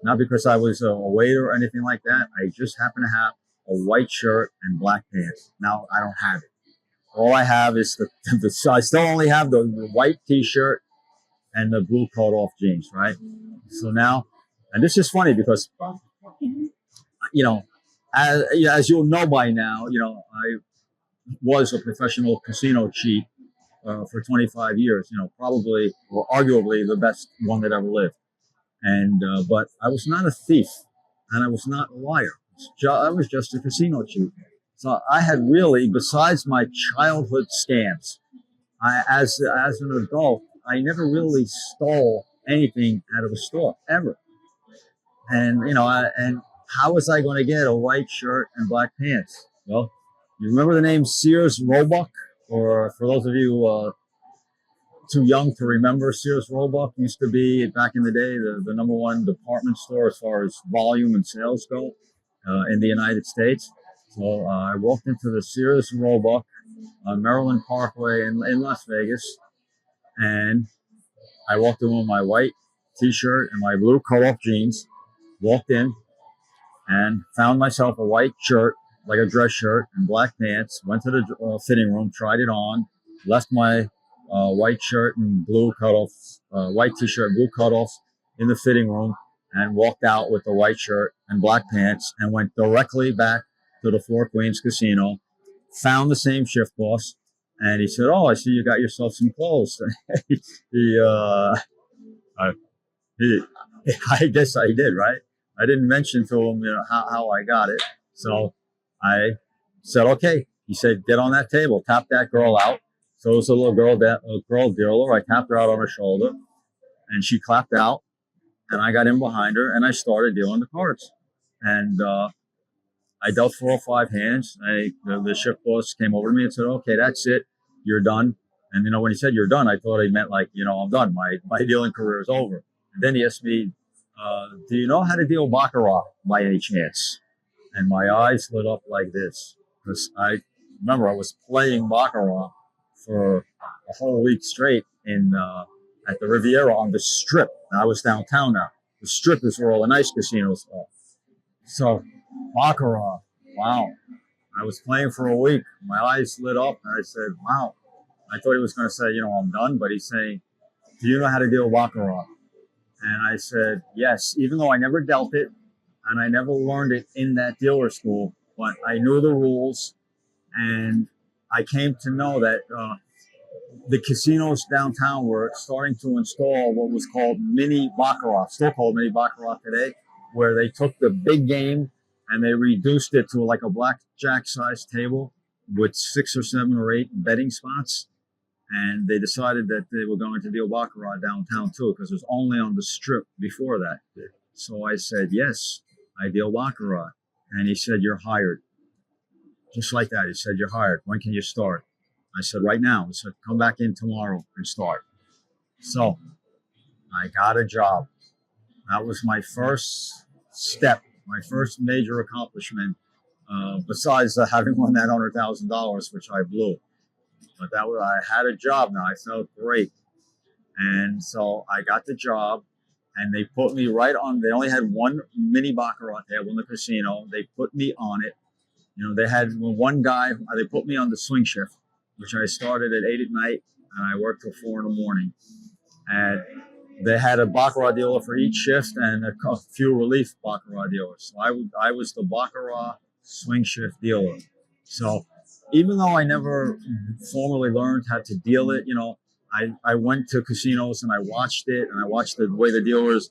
not because I was a waiter or anything like that. I just happen to have a white shirt and black pants. Now I don't have it. All I have is I still only have the white T-shirt and the blue cut-off jeans, right? So now, and this is funny because, you know, as you'll know by now, I was a professional casino cheat for 25 years. Probably or arguably the best one that ever lived. And but I was not a thief, and I was not a liar. I was just a casino cheat. So I had really, besides my childhood scams, as an adult, I never really stole anything out of a store ever. And and how was I going to get a white shirt and black pants? Well, you remember the name Sears Roebuck, or for those of you too young to remember, Sears Roebuck used to be back in the day the number one department store as far as volume and sales go in the United States. So I walked into the Sears Roebuck on Maryland Parkway in Las Vegas, and I walked in with my white T-shirt and my blue cut-off jeans. Walked in and found myself a white shirt, like a dress shirt, and black pants. Went to the fitting room, tried it on, left my white shirt and blue cutoffs, white T-shirt, blue cutoffs in the fitting room, and walked out with the white shirt and black pants, and went directly back to the Four Queens Casino. Found the same shift boss, and he said, "Oh, I see you got yourself some clothes." he, I, he, I guess I did, right? I didn't mention to him, how I got it. So I said, okay. He said, get on that table, tap that girl out. So it was a little girl, a girl dealer. I tapped her out on her shoulder, and she clapped out, and I got in behind her, and I started dealing the cards. And I dealt 4 or 5 hands. The shift boss came over to me and said, okay, that's it. You're done. And, when he said you're done, I thought he meant like, I'm done. My dealing career is over. And then he asked me, do you know how to deal baccarat by any chance? And my eyes lit up like this, because I remember I was playing baccarat for a whole week straight at the Riviera on the Strip. And I was downtown now. The Strip is where all the nice casinos are. So baccarat, wow. I was playing for a week. My eyes lit up, and I said, wow. I thought he was going to say, I'm done, but he's saying, do you know how to deal baccarat? And I said, yes, even though I never dealt it and I never learned it in that dealer school, but I knew the rules, and I came to know that the casinos downtown were starting to install what was called mini baccarat, still called mini baccarat today, where they took the big game and they reduced it to like a blackjack sized table with 6 or 7 or 8 betting spots. And they decided that they were going to deal baccarat downtown too, because it was only on the Strip before that. So I said, yes, I deal baccarat. And he said, you're hired. Just like that. He said, you're hired. When can you start? I said, right now. He said, come back in tomorrow and start. So I got a job. That was my first step, my first major accomplishment, besides having won that $100,000, which I blew. But I had a job now. I felt great. And so I got the job, and they put me right on. They only had one mini baccarat table in the casino. They put me on it. They had one guy, they put me on the swing shift, which I started at 8 at night, and I worked till 4 in the morning. And they had a baccarat dealer for each shift and a few relief baccarat dealers. So I was the baccarat swing shift dealer. So even though I never formally learned how to deal it, I went to casinos and I watched it, and I watched the way the dealers